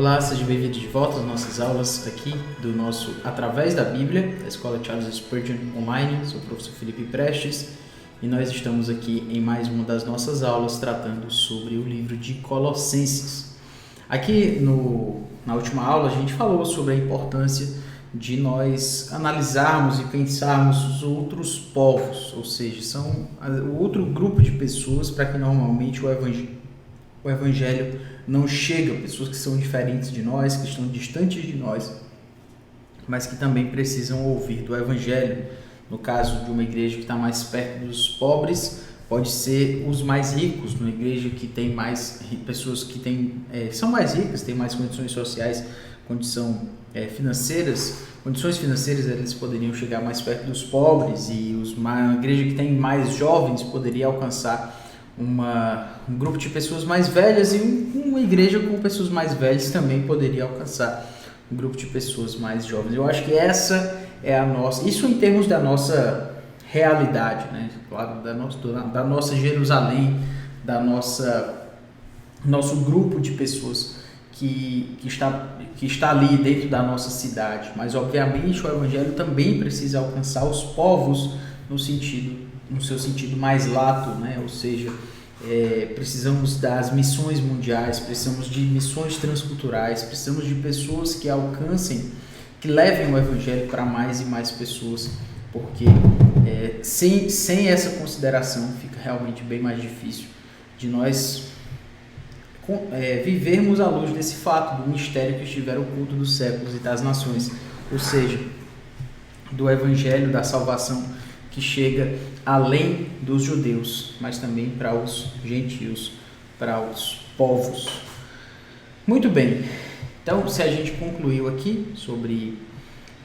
Olá, seja bem-vindo de volta às nossas aulas aqui do nosso Através da Bíblia, da Escola Charles Spurgeon Online. Sou o professor Felipe Prestes e nós estamos aqui em mais uma das nossas aulas tratando sobre o livro de Colossenses. Aqui na última aula a gente falou sobre a importância de nós analisarmos e pensarmos os outros povos, ou seja, são o outro grupo de pessoas para que normalmente o Evangelho não chega, pessoas que são diferentes de nós, que estão distantes de nós, mas que também precisam ouvir do Evangelho. No caso de uma igreja que está mais perto dos pobres, pode ser os mais ricos, uma igreja que tem mais pessoas que são mais ricas, têm mais condições sociais, condições financeiras, eles poderiam chegar mais perto dos pobres, e uma igreja que tem mais jovens poderia alcançar um grupo de pessoas mais velhas, e uma igreja com pessoas mais velhas também poderia alcançar um grupo de pessoas mais jovens. Eu acho que essa é isso em termos da nossa realidade, né? Claro, da nossa Jerusalém, nosso grupo de pessoas que está ali dentro da nossa cidade. Mas obviamente o Evangelho também precisa alcançar os povos no seu sentido mais lato, né? Ou seja, precisamos das missões mundiais, precisamos de missões transculturais, precisamos de pessoas que alcancem, que levem o Evangelho para mais e mais pessoas, porque sem essa consideração fica realmente bem mais difícil de nós vivermos à luz desse fato, do mistério que estiver oculto dos séculos e das nações, ou seja, do Evangelho da salvação que chega além dos judeus, mas também para os gentios, para os povos. Muito bem, então se a gente concluiu aqui sobre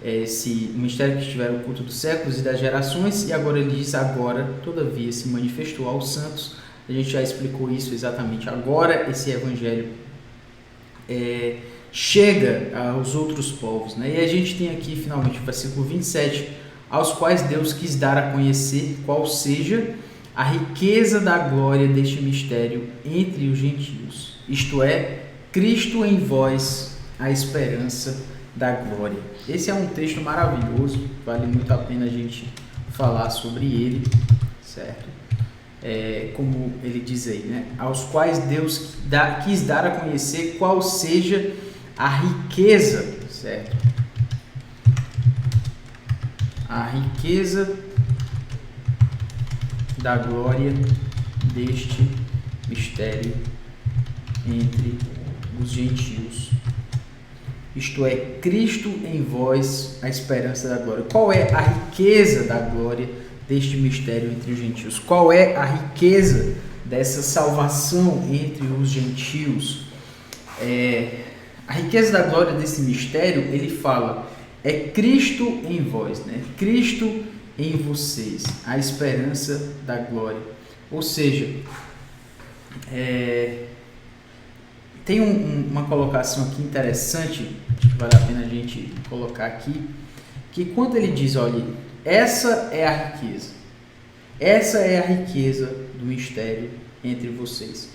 esse mistério que estiver oculto dos séculos e das gerações, e agora ele diz: agora, todavia, se manifestou aos santos. A gente já explicou isso exatamente. Agora esse evangelho chega aos outros povos, né? E a gente tem aqui finalmente o versículo 27, aos quais Deus quis dar a conhecer qual seja a riqueza da glória deste mistério entre os gentios, isto é, Cristo em vós, a esperança da glória. Esse é um texto maravilhoso, vale muito a pena a gente falar sobre ele, certo? Como ele diz aí, né? Aos quais Deus quis dar a conhecer qual seja a riqueza, certo? A riqueza da glória deste mistério entre os gentios. Isto é, Cristo em vós, a esperança da glória. Qual é a riqueza da glória deste mistério entre os gentios? Qual é a riqueza dessa salvação entre os gentios? A riqueza da glória desse mistério, ele fala, é Cristo em vós, né? Cristo em vocês, a esperança da glória. Ou seja, tem uma colocação aqui interessante, acho que vale a pena a gente colocar aqui, que quando ele diz, olha, essa é a riqueza do mistério entre vocês.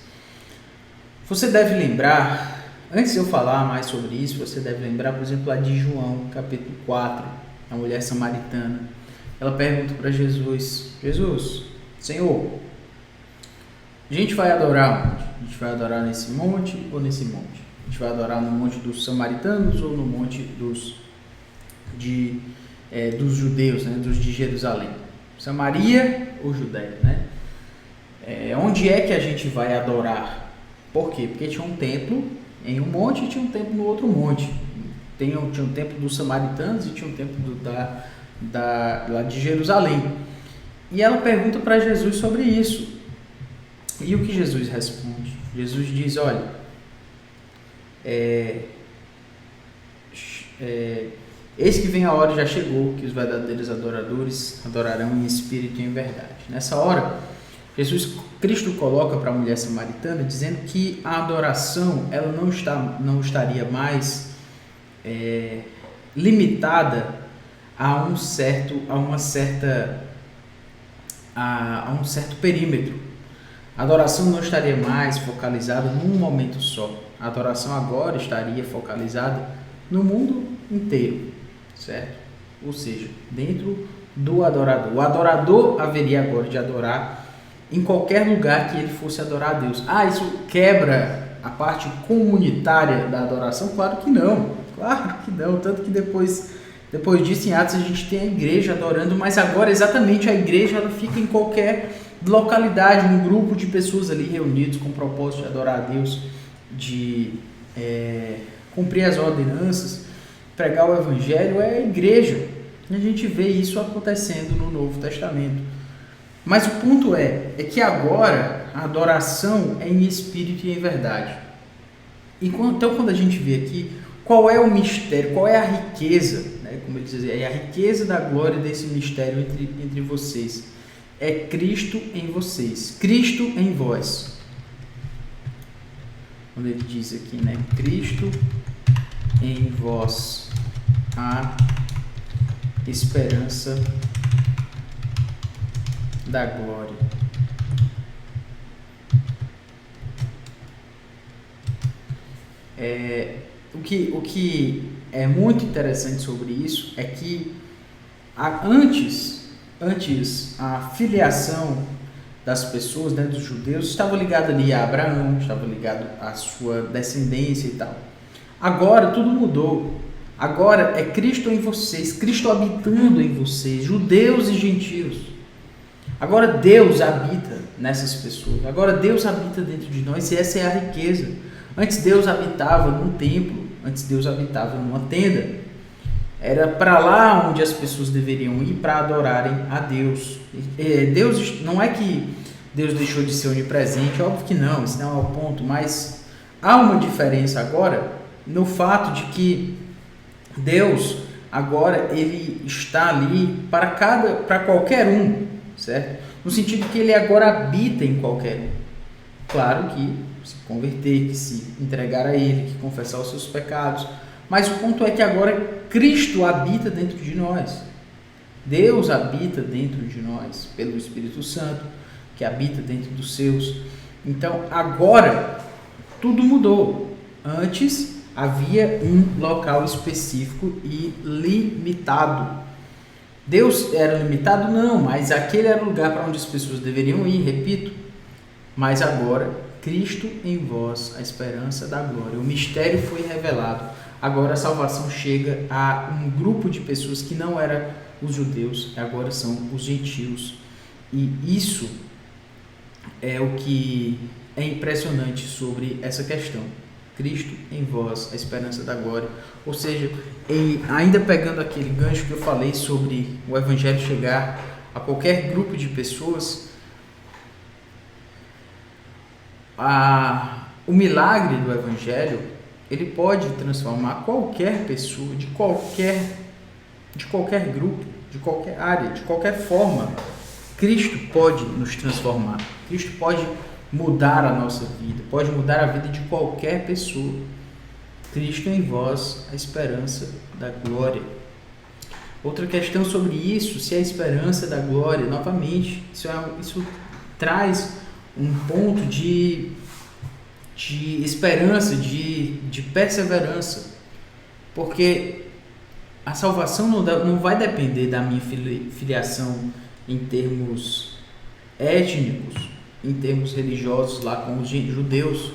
Você deve lembrar, antes de eu falar mais sobre isso, você deve lembrar, por exemplo, lá de João, capítulo 4, a mulher samaritana. Ela pergunta para Jesus, Senhor, a gente vai adorar onde? A gente vai adorar nesse monte ou nesse monte? A gente vai adorar no monte dos samaritanos ou no monte dos judeus, né? Dos de Jerusalém? Samaria ou Judéia, né? Onde é que a gente vai adorar? Por quê? Porque tinha um templo em um monte e tinha um templo no outro monte. Tinha um templo dos samaritanos e tinha um templo lá de Jerusalém. E ela pergunta para Jesus sobre isso. E o que Jesus responde? Jesus diz, olha, eis que vem a hora, já chegou, que os verdadeiros adoradores adorarão em espírito e em verdade. Nessa hora, Cristo coloca para a mulher samaritana, dizendo que a adoração ela não estaria mais limitada a um certo perímetro. A adoração não estaria mais focalizada num momento só. A adoração agora estaria focalizada no mundo inteiro, certo? Ou seja, dentro do adorador. O adorador haveria agora de adorar em qualquer lugar que ele fosse adorar a Deus. Isso quebra a parte comunitária da adoração? Claro que não. Tanto que depois disso, em Atos, a gente tem a igreja adorando, mas agora exatamente a igreja ela fica em qualquer localidade, um grupo de pessoas ali reunidos com o propósito de adorar a Deus, de cumprir as ordenanças, pregar o evangelho, é a igreja. E a gente vê isso acontecendo no Novo Testamento. Mas o ponto é que agora a adoração é em espírito e em verdade. Então, quando a gente vê aqui, qual é o mistério, qual é a riqueza, né? Como ele diz, é a riqueza da glória desse mistério entre vocês. É Cristo em vocês, Cristo em vós. Quando ele diz aqui, né? Cristo em vós, a esperança da glória. O que é muito interessante sobre isso é que antes a filiação das pessoas, né, dos judeus, estava ligada ali a Abraão, estava ligado à sua descendência e tal. Agora tudo mudou. Agora é Cristo em vocês, Cristo habitando em vocês, judeus e gentios. Agora Deus habita nessas pessoas. Agora Deus habita dentro de nós e essa é a riqueza. Antes Deus habitava num templo, antes Deus habitava numa tenda. Era para lá onde as pessoas deveriam ir para adorarem a Deus. Deus não é que Deus deixou de ser onipresente, óbvio que não, esse não é o ponto, mas há uma diferença agora no fato de que Deus agora ele está ali para qualquer um, certo? No sentido que ele agora habita em qualquer um. Claro que se converter, que se entregar a ele, que confessar os seus pecados, mas o ponto é que agora Cristo habita dentro de nós. Deus habita dentro de nós pelo Espírito Santo, que habita dentro dos seus. Então agora tudo mudou. Antes havia um local específico e limitado. Deus era limitado? Não, mas aquele era o lugar para onde as pessoas deveriam ir, repito. Mas agora, Cristo em vós, a esperança da glória. O mistério foi revelado. Agora a salvação chega a um grupo de pessoas que não eram os judeus, agora são os gentios. E isso é o que é impressionante sobre essa questão. Cristo em vós, a esperança da glória. Ou seja, ainda pegando aquele gancho que eu falei sobre o evangelho chegar a qualquer grupo de pessoas, o milagre do evangelho, ele pode transformar qualquer pessoa, de qualquer grupo, de qualquer área, de qualquer forma. Cristo pode nos transformar. Cristo pode mudar a nossa vida, pode mudar a vida de qualquer pessoa. Cristo em vós, a esperança da glória. Outra questão sobre isso, se é a esperança da glória, novamente, isso traz um ponto de esperança, de perseverança, porque a salvação não vai depender da minha filiação em termos étnicos, em termos religiosos lá com os judeus.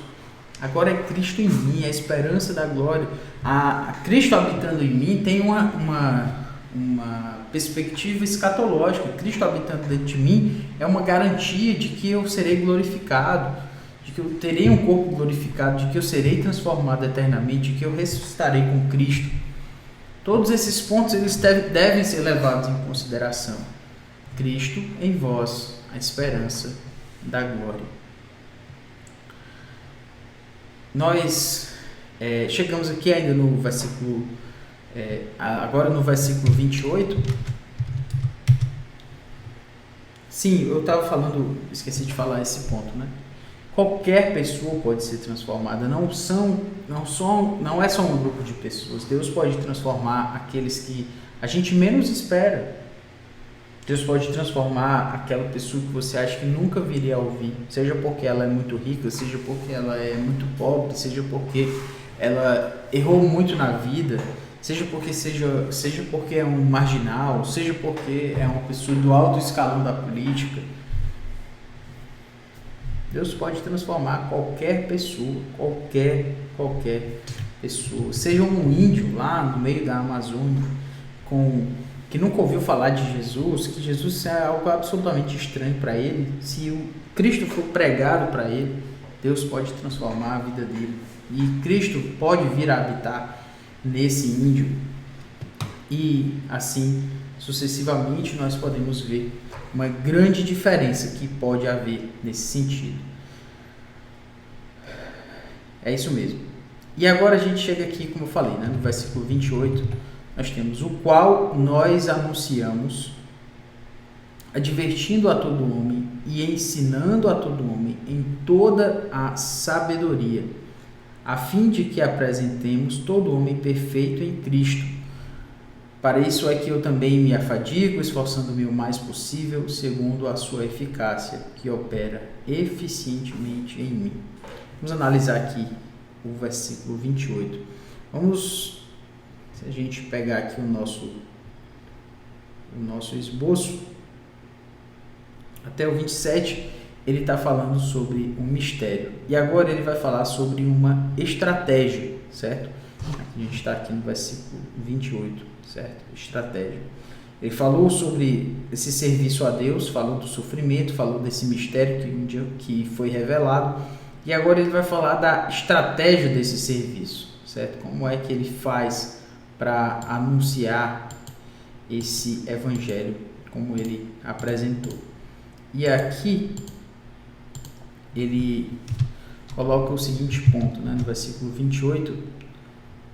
Agora é Cristo em mim, a esperança da glória. A Cristo habitando em mim tem uma perspectiva escatológica. Cristo habitando dentro de mim é uma garantia de que eu serei glorificado, de que eu terei um corpo glorificado, de que eu serei transformado eternamente, de que eu ressuscitarei com Cristo. Todos esses pontos eles devem ser levados em consideração. Cristo em vós, a esperança da glória. Nós chegamos aqui ainda no versículo, agora no versículo 28. Sim, eu estava falando, esqueci de falar esse ponto, né? Qualquer pessoa pode ser transformada, não é só um grupo de pessoas. Deus pode transformar aqueles que a gente menos espera. Deus pode transformar aquela pessoa que você acha que nunca viria a ouvir, seja porque ela é muito rica, seja porque ela é muito pobre, seja porque ela errou muito na vida, seja porque é um marginal, seja porque é uma pessoa do alto escalão da política. Deus pode transformar qualquer pessoa, qualquer pessoa, seja um índio lá no meio da Amazônia, que nunca ouviu falar de Jesus, que Jesus é algo absolutamente estranho para ele. Se o Cristo for pregado para ele, Deus pode transformar a vida dele. E Cristo pode vir a habitar nesse índio. E assim, sucessivamente, nós podemos ver uma grande diferença que pode haver nesse sentido. É isso mesmo. E agora a gente chega aqui, como eu falei, no versículo 28, nós temos o qual nós anunciamos, advertindo a todo homem e ensinando a todo homem em toda a sabedoria, a fim de que apresentemos todo homem perfeito em Cristo. Para isso é que eu também me afadigo, esforçando-me o mais possível, segundo a sua eficácia, que opera eficientemente em mim. Vamos analisar aqui o versículo 28. Se a gente pegar aqui o nosso esboço, até o 27, ele está falando sobre um mistério. E agora ele vai falar sobre uma estratégia, certo? A gente está aqui no versículo 28, certo? Estratégia. Ele falou sobre esse serviço a Deus, falou do sofrimento, falou desse mistério que foi revelado. E agora ele vai falar da estratégia desse serviço, certo? Como é que ele faz para anunciar esse evangelho, como ele apresentou. E aqui ele coloca o seguinte ponto, no versículo 28,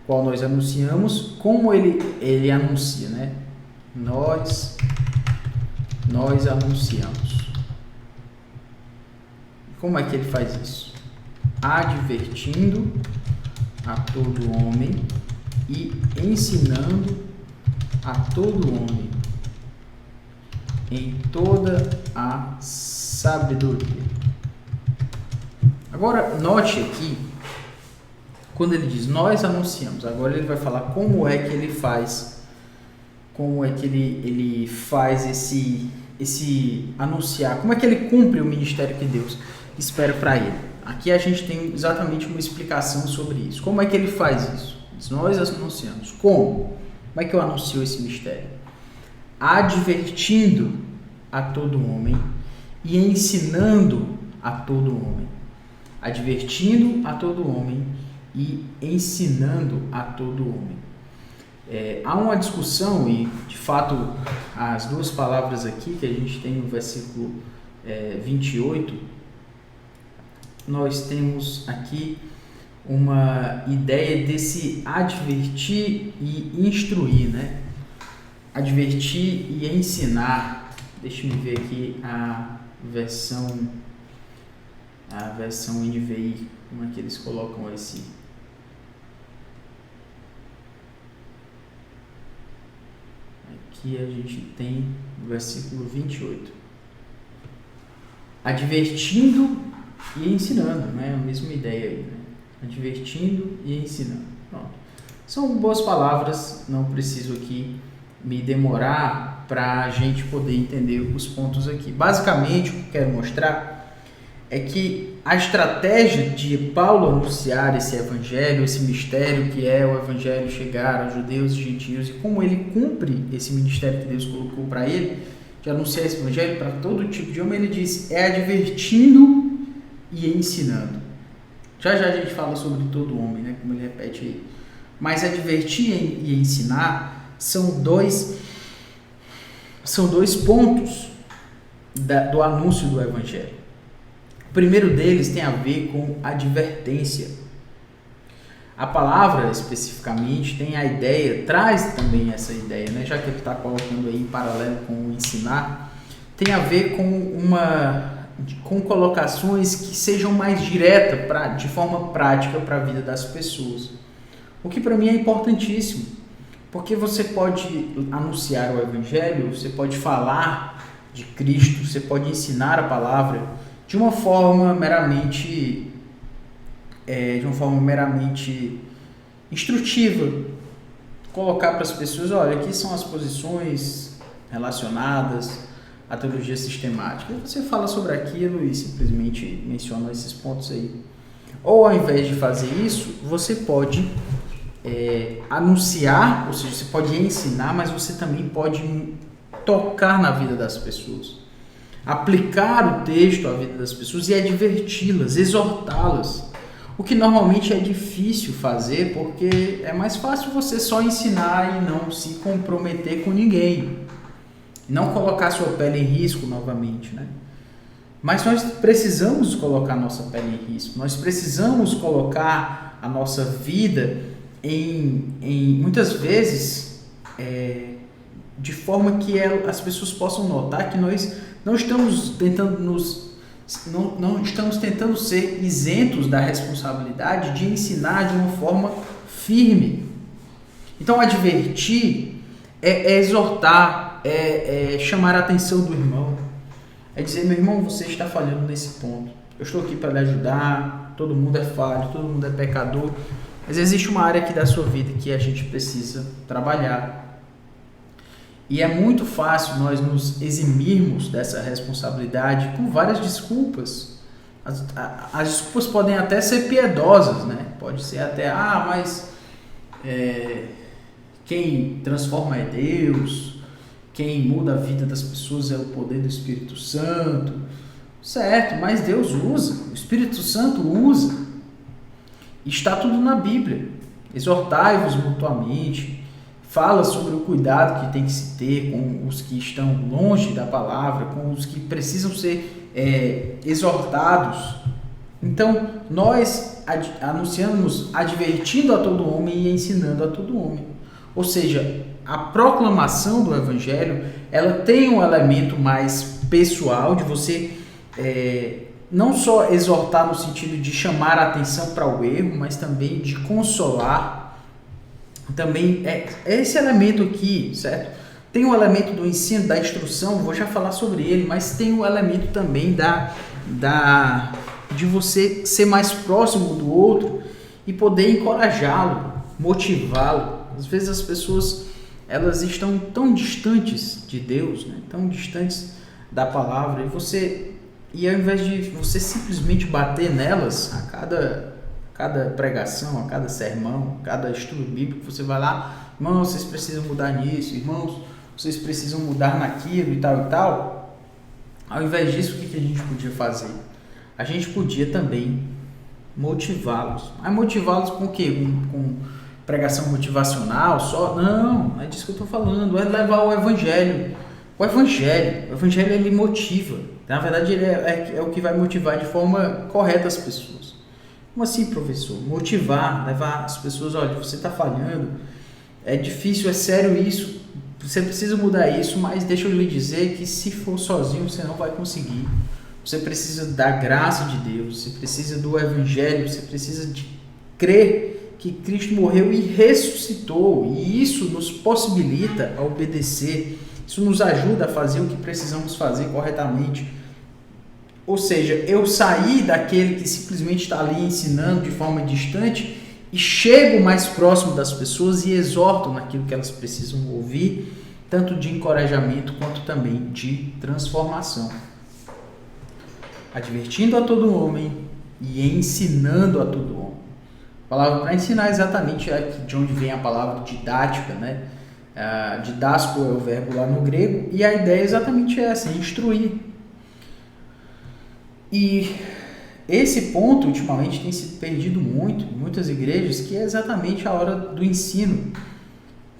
qual nós anunciamos, como ele anuncia, Nós anunciamos. Como é que ele faz isso? Advertindo a todo homem e ensinando a todo homem em toda a sabedoria. Agora, note aqui, quando ele diz nós anunciamos, agora ele vai falar como é que ele faz, esse anunciar, como é que ele cumpre o ministério que Deus espera para ele. Aqui a gente tem exatamente uma explicação sobre isso. Como é que ele faz isso? Nós anunciamos. Como? Como é que eu anuncio esse mistério? Advertindo a todo homem e ensinando a todo homem. Advertindo a todo homem e ensinando a todo homem. Há uma discussão e, de fato, as duas palavras aqui que a gente tem no versículo 28, nós temos aqui uma ideia desse advertir e instruir, Advertir e ensinar. Deixa eu ver aqui a versão NVI, como é que eles colocam esse. Aqui a gente tem o versículo 28. Advertindo e ensinando, a mesma ideia aí, Advertindo e ensinando. Pronto. São boas palavras, não preciso aqui me demorar para a gente poder entender os pontos aqui. Basicamente, o que eu quero mostrar é que a estratégia de Paulo anunciar esse evangelho, esse mistério que é o evangelho chegar aos judeus e gentios, e como ele cumpre esse ministério que Deus colocou para ele, de anunciar esse evangelho para todo tipo de homem, ele diz, é advertindo e ensinando. Já a gente fala sobre todo homem, como ele repete aí. Mas advertir e ensinar são dois pontos do anúncio do evangelho. O primeiro deles tem a ver com advertência. A palavra, especificamente, tem a ideia, traz também essa ideia, já que ele está colocando aí em paralelo com o ensinar, tem a ver com colocações que sejam mais diretas, de forma prática, para a vida das pessoas. O que para mim é importantíssimo, Porque você pode anunciar o Evangelho, você pode falar de Cristo, você pode ensinar a palavra de uma forma meramente instrutiva, colocar para as pessoas, olha, aqui são as posições relacionadas à teologia sistemática. Você fala sobre aquilo e simplesmente menciona esses pontos aí. Ou ao invés de fazer isso, você pode anunciar, ou seja, você pode ensinar, mas você também pode tocar na vida das pessoas, aplicar o texto à vida das pessoas e adverti-las, exortá-las. O que normalmente é difícil fazer, porque é mais fácil você só ensinar e não se comprometer com ninguém, não colocar sua pele em risco novamente, né? Mas nós precisamos colocar nossa pele em risco, nós precisamos colocar a nossa vida em muitas vezes de forma que as pessoas possam notar que nós não estamos tentando ser isentos da responsabilidade de ensinar de uma forma firme. Então, advertir é exortar, é chamar a atenção do irmão, é dizer, meu irmão, você está falhando nesse ponto, eu estou aqui para lhe ajudar, todo mundo é falho, todo mundo é pecador, mas existe uma área aqui da sua vida que a gente precisa trabalhar. E é muito fácil nós nos eximirmos dessa responsabilidade com várias desculpas. As desculpas podem até ser piedosas, né? Pode ser até, mas quem transforma é Deus, quem muda a vida das pessoas é o poder do Espírito Santo. Certo, mas Deus usa, o Espírito Santo usa. Está tudo na Bíblia. Exortai-vos mutuamente. Fala sobre o cuidado que tem que se ter com os que estão longe da palavra, com os que precisam ser exortados. Então, nós anunciamos advertindo a todo homem e ensinando a todo homem. Ou seja, a proclamação do Evangelho, ela tem um elemento mais pessoal de você não só exortar no sentido de chamar a atenção para o erro, mas também de consolar. Também esse elemento aqui, certo? Tem um elemento do ensino, da instrução, vou já falar sobre ele, mas tem um elemento também de você ser mais próximo do outro e poder encorajá-lo, motivá-lo. Às vezes as pessoas, elas estão tão distantes de Deus, né? Tão distantes da palavra, e ao invés de você simplesmente bater nelas a cada pregação, a cada sermão, a cada estudo bíblico, você vai lá, irmãos, vocês precisam mudar nisso, irmãos, vocês precisam mudar naquilo e tal. Ao invés disso, o que a gente podia fazer? A gente podia também motivá-los. Mas motivá-los com o quê? Com pregação motivacional só? Não, é disso que eu estou falando, é levar o Evangelho. O Evangelho ele motiva. Na verdade, ele é o que vai motivar de forma correta as pessoas. Como assim, professor? Motivar, levar as pessoas, olha, você está falhando, é difícil, é sério isso, você precisa mudar isso, mas deixa eu lhe dizer que se for sozinho você não vai conseguir. Você precisa da graça de Deus, você precisa do Evangelho, você precisa de crer que Cristo morreu e ressuscitou, e isso nos possibilita a obedecer, isso nos ajuda a fazer o que precisamos fazer corretamente. Ou seja, eu saí daquele que simplesmente está ali ensinando de forma distante e chego mais próximo das pessoas e exorto naquilo que elas precisam ouvir, tanto de encorajamento quanto também de transformação. Advertindo a todo homem e ensinando a todo homem. A palavra para ensinar exatamente é de onde vem a palavra didática, né? Didasco é o verbo lá no grego, e a ideia é exatamente essa, instruir. E esse ponto, ultimamente, tem sido perdido muito em muitas igrejas, que é exatamente a hora do ensino.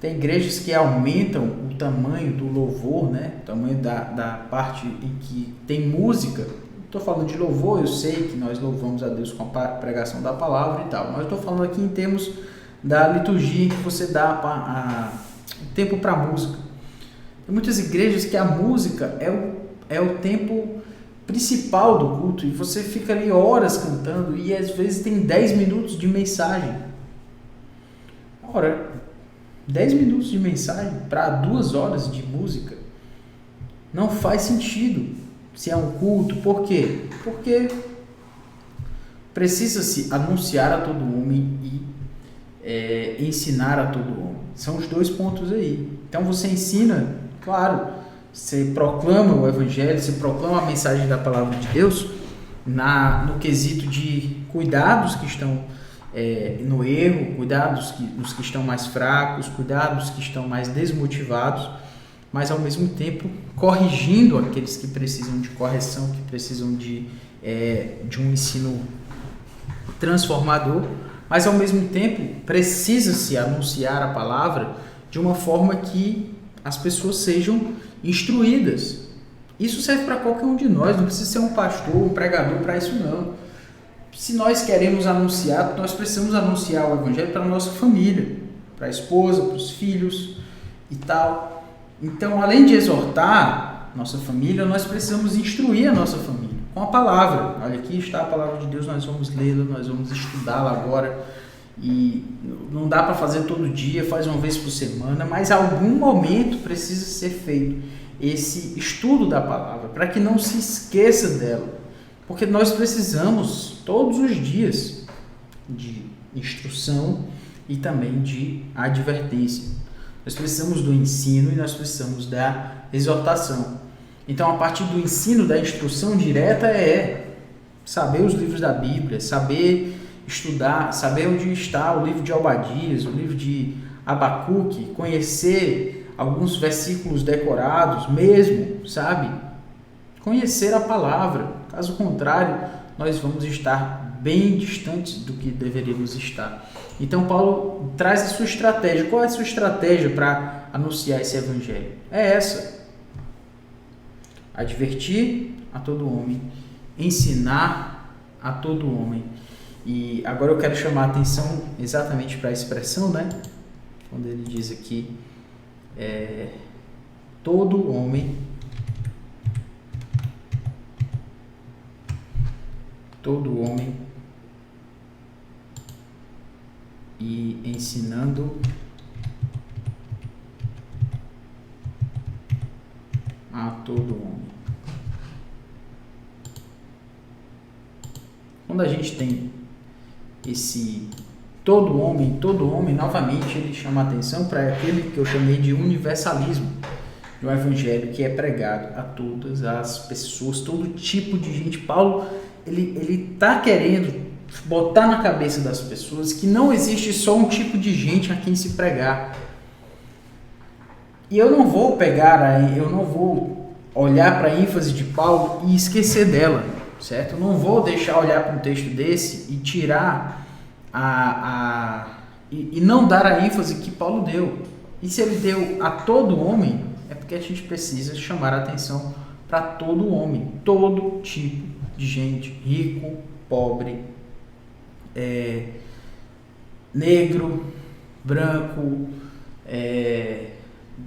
Tem igrejas que aumentam o tamanho do louvor, né? O tamanho da parte em que tem música. Estou falando de louvor, eu sei que nós louvamos a Deus com a pregação da palavra e tal, mas estou falando aqui em termos da liturgia que você dá o tempo para a música. Tem muitas igrejas que a música é o tempo principal do culto, e você fica ali horas cantando e às vezes tem 10 minutos de mensagem. Ora, 10 minutos de mensagem para 2 horas de música. Não faz sentido. Se é um culto, por quê? Porque precisa-se anunciar a todo homem e ensinar a todo homem. São os 2 pontos aí. Então você ensina, claro, você proclama o evangelho, você proclama a mensagem da palavra de Deus no quesito de cuidados que estão no erro, cuidados nos que estão mais fracos, cuidados que estão mais desmotivados, mas ao mesmo tempo corrigindo aqueles que precisam de correção, que precisam de um ensino transformador, mas ao mesmo tempo precisa-se anunciar a palavra de uma forma que as pessoas sejam instruídas. Isso serve para qualquer um de nós, não precisa ser um pastor, um pregador para isso não. Se nós queremos anunciar, nós precisamos anunciar o evangelho para a nossa família, para a esposa, para os filhos e tal. Então, além de exortar nossa família, nós precisamos instruir a nossa família com a palavra. Olha, aqui está a palavra de Deus, nós vamos lê-la, nós vamos estudá-la agora. E não dá para fazer todo dia, faz uma vez por semana, mas em algum momento precisa ser feito esse estudo da palavra, para que não se esqueça dela. Porque nós precisamos todos os dias de instrução e também de advertência. Nós precisamos do ensino e nós precisamos da exortação. Então, a partir do ensino, da instrução direta saber os livros da Bíblia, saber estudar, saber onde está o livro de Obadias, o livro de Abacuque, conhecer alguns versículos decorados mesmo, sabe? Conhecer a palavra. Caso contrário, nós vamos estar bem distantes do que deveríamos estar. Então, Paulo traz a sua estratégia. Qual é a sua estratégia para anunciar esse evangelho? É essa. Advertir a todo homem, ensinar a todo homem. E agora eu quero chamar a atenção exatamente para a expressão, né? Quando ele diz aqui, todo homem e ensinando a todo homem. Quando a gente tem esse todo homem, novamente ele chama a atenção para aquele que eu chamei de universalismo do evangelho, que é pregado a todas as pessoas, todo tipo de gente. Paulo, ele está querendo botar na cabeça das pessoas que não existe só um tipo de gente a quem se pregar. E eu não vou olhar para a ênfase de Paulo e esquecer dela, certo? Eu não vou deixar olhar para um texto desse e tirar e não dar a ênfase que Paulo deu. E se ele deu a todo homem, é porque a gente precisa chamar a atenção para todo homem, todo tipo de gente, rico, pobre, negro, branco,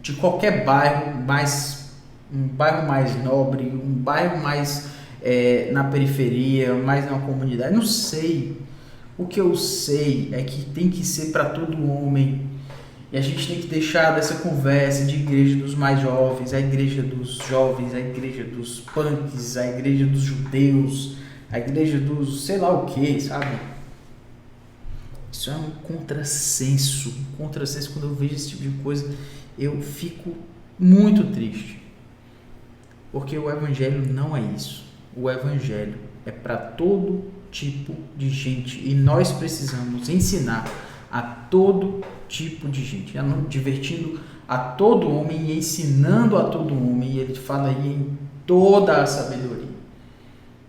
de qualquer bairro, um bairro mais nobre, um bairro mais na periferia, mais na comunidade, não sei. O que eu sei é que tem que ser para todo homem. E a gente tem que deixar dessa conversa de igreja dos mais jovens, a igreja dos jovens, a igreja dos punks, a igreja dos judeus, a igreja dos sei lá o que, sabe? Isso é um contrassenso. Quando eu vejo esse tipo de coisa, eu fico muito triste. Porque o evangelho não é isso. O evangelho é para todo tipo de gente. E nós precisamos ensinar a todo tipo de gente. Divertindo a todo homem e ensinando a todo homem. E ele fala aí em toda a sabedoria.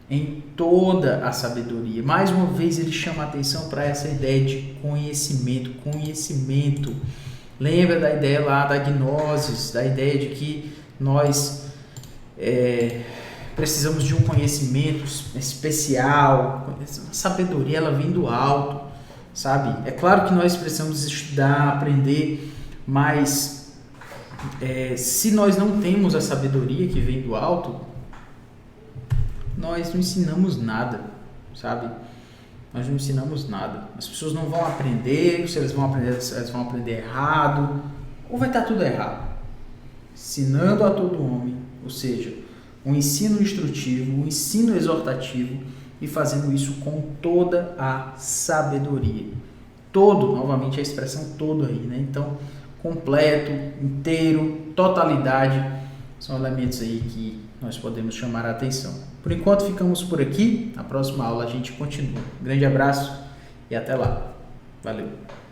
Em toda a sabedoria. Mais uma vez ele chama a atenção para essa ideia de conhecimento. Lembra da ideia lá da gnosis, da ideia de que nós precisamos de um conhecimento especial. A sabedoria, ela vem do alto, sabe? É claro que nós precisamos estudar, aprender, mas se nós não temos a sabedoria que vem do alto, nós não ensinamos nada, sabe? nós não ensinamos nada. As pessoas não vão aprender, se elas vão aprender errado, ou vai estar tudo errado. Ensinando a todo homem, ou seja, um ensino instrutivo, um ensino exortativo, e fazendo isso com toda a sabedoria. Todo, novamente a expressão todo aí, né? Então, completo, inteiro, totalidade, são elementos aí que nós podemos chamar a atenção. Por enquanto ficamos por aqui, na próxima aula a gente continua. Um grande abraço e até lá. Valeu!